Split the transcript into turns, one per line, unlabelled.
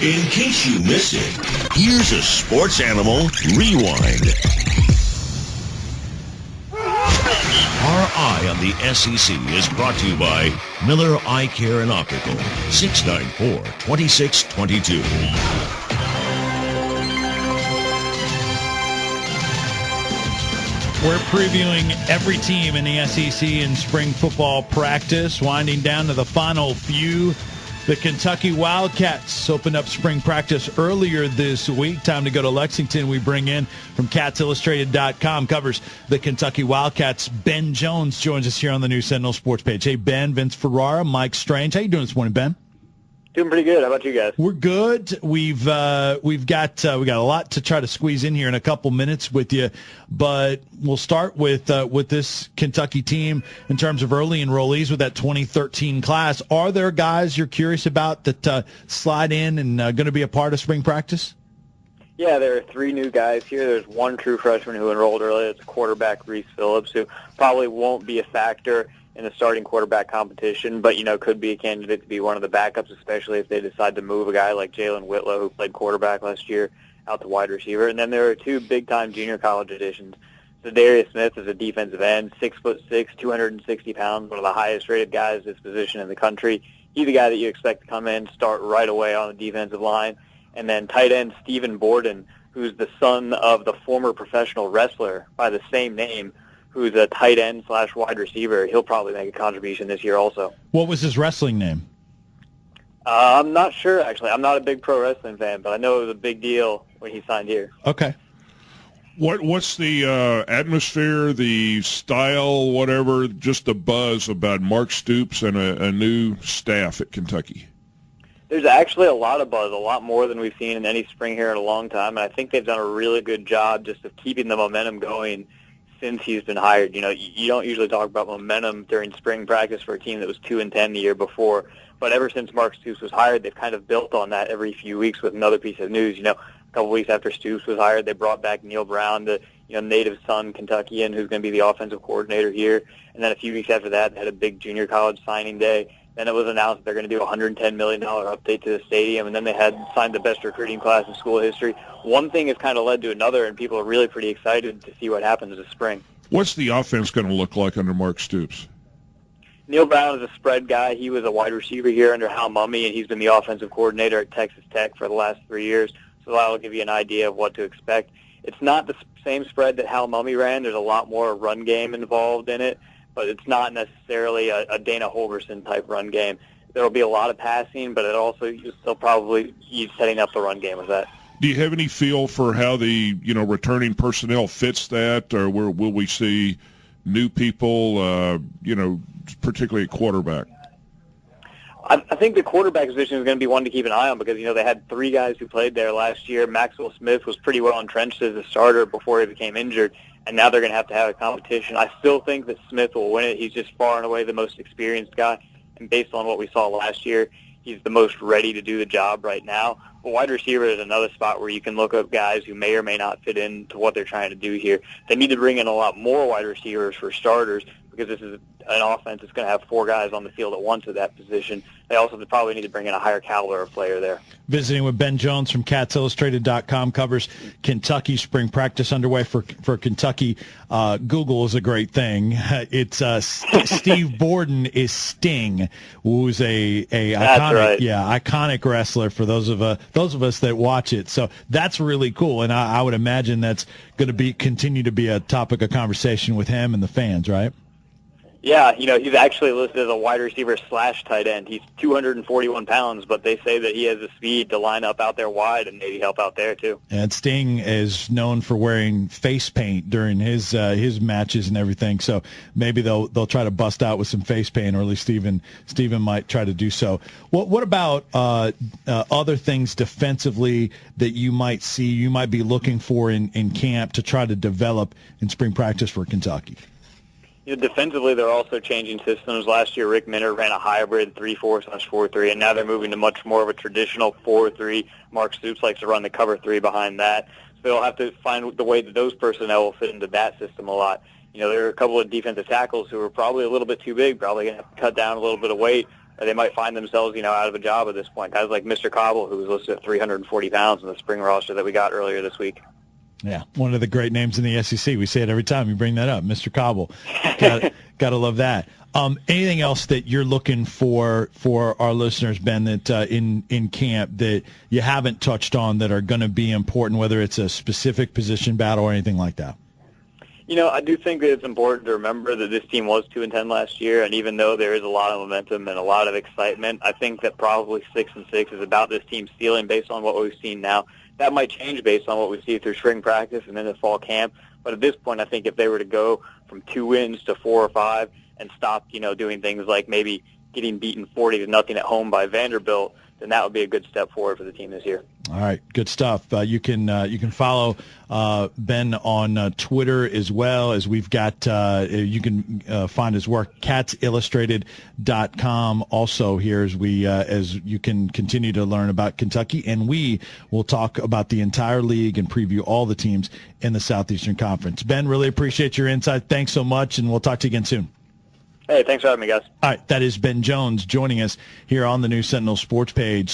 In case you missed it, here's a Sports Animal Rewind. Our Eye on the SEC is brought to you by Miller Eye Care and Optical, 694-2622.
We're previewing every team in the SEC in spring football practice, winding down to the final few. The Kentucky Wildcats opened up spring practice earlier this week. Time to go to Lexington. We bring in from CatsIllustrated.com, covers the Kentucky Wildcats. Ben Jones joins us here on the new Sentinel Sports page. Hey, Ben, Vince Ferrara, Mike Strange. How you doing this morning, Ben?
Doing pretty good. How about you guys?
We're good. We've got a lot to try to squeeze in here in a couple minutes with you, but we'll start with this Kentucky team in terms of early enrollees with that 2013 class. Are there guys you're curious about that slide in and going to be a part of spring practice?
Yeah, there are 3 new guys here. There's one true freshman who enrolled early. It's quarterback Reese Phillips, who probably won't be a factor in the starting quarterback competition, but, could be a candidate to be one of the backups, especially if they decide to move a guy like Jalen Whitlow, who played quarterback last year, out to wide receiver. And then there are 2 big-time junior college additions. So Darius Smith is a defensive end, 6'6", 260 pounds, one of the highest-rated guys at this position in the country. He's the guy that you expect to come in, start right away on the defensive line. And then tight end Stephen Borden, who's the son of the former professional wrestler by the same name, who's a tight end / wide receiver. He'll probably make a contribution this year also.
What was his wrestling name?
I'm not sure, actually. I'm not a big pro wrestling fan, but I know it was a big deal when he signed here.
Okay.
What's the atmosphere, the style, whatever, just the buzz about Mark Stoops and a new staff at Kentucky?
There's actually a lot of buzz, a lot more than we've seen in any spring here in a long time, and I think they've done a really good job just of keeping the momentum going since he's been hired. You don't usually talk about momentum during spring practice for a team that was 2-10 the year before, but ever since Mark Stoops was hired, they've kind of built on that every few weeks with another piece of news. A couple weeks after Stoops was hired, they brought back Neil Brown, the native son Kentuckian who's going to be the offensive coordinator here, and then a few weeks after that, they had a big junior college signing day. Then it was announced that they're going to do a $110 million update to the stadium, and then they had signed the best recruiting class in school history. One thing has kind of led to another, and people are really pretty excited to see what happens this spring.
What's the offense going to look like under Mark Stoops?
Neil Brown is a spread guy. He was a wide receiver here under Hal Mumme, and he's been the offensive coordinator at Texas Tech for the last 3 years, so that will give you an idea of what to expect. It's not the same spread that Hal Mumme ran. There's a lot more run game involved in it, but it's not necessarily a Dana Holgorsen-type run game. There will be a lot of passing, but they'll probably be setting up the run game with that.
Do you have any feel for how the returning personnel fits that, or will we see new people, particularly at quarterback?
I think the quarterback position is going to be one to keep an eye on because, they had 3 guys who played there last year. Maxwell Smith was pretty well entrenched as a starter before he became injured, and now they're going to have a competition. I still think that Smith will win it. He's just far and away the most experienced guy, and based on what we saw last year, he's the most ready to do the job right now. But wide receiver is another spot where you can look up guys who may or may not fit into what they're trying to do here. They need to bring in a lot more wide receivers for starters because this is an offense that's going to have 4 guys on the field at once at that position. They also probably need to bring in a higher caliber of player there.
Visiting with Ben Jones from CatsIllustrated.com, covers Kentucky spring practice underway for Kentucky. Google is a great thing. It's Steve Borden is Sting, who's a iconic wrestler for those of us that watch it. So that's really cool, and I would imagine that's going to continue to be a topic of conversation with him and the fans, right?
Yeah, he's actually listed as a wide receiver / tight end. He's 241 pounds, but they say that he has the speed to line up out there wide and maybe help out there too. And
Sting is known for wearing face paint during his matches and everything. So maybe they'll try to bust out with some face paint, or at least Steven might try to do so. What about other things defensively that you might be looking for in camp to try to develop in spring practice for Kentucky?
Defensively, they're also changing systems. Last year, Rick Minner ran a hybrid 3-4/4-3, and now they're moving to much more of a traditional 4-3. Mark Stoops likes to run the cover 3 behind that. So they'll have to find the way that those personnel will fit into that system a lot. There are a couple of defensive tackles who are probably a little bit too big, probably going to have to cut down a little bit of weight, or they might find themselves, out of a job at this point. Guys like Mr. Cobble, who was listed at 340 pounds in the spring roster that we got earlier this week.
Yeah, one of the great names in the SEC. We say it every time you bring that up, Mr. Cobble. Got to love that. Anything else that you're looking for our listeners, Ben, that in camp that you haven't touched on that are going to be important, whether it's a specific position battle or anything like that?
I do think that it's important to remember that this team was 2-10 last year, and even though there is a lot of momentum and a lot of excitement, I think that probably 6-6 is about this team's ceiling based on what we've seen now. That might change based on what we see through spring practice and then the fall camp, but at this point, I think if they were to go from 2 wins to 4 or 5 and stop, doing things like maybe getting beaten 40-0 at home by Vanderbilt, then that would be a good step forward for the team this year.
All right, good stuff. You can follow Ben on Twitter as well, as we've got. You can find his work catsillustrated.com. Also here as you can continue to learn about Kentucky, and we will talk about the entire league and preview all the teams in the Southeastern Conference. Ben, really appreciate your insight. Thanks so much, and we'll talk to you again soon.
Hey, thanks for having me, guys.
All right, that is Ben Jones joining us here on the New Sentinel Sports page.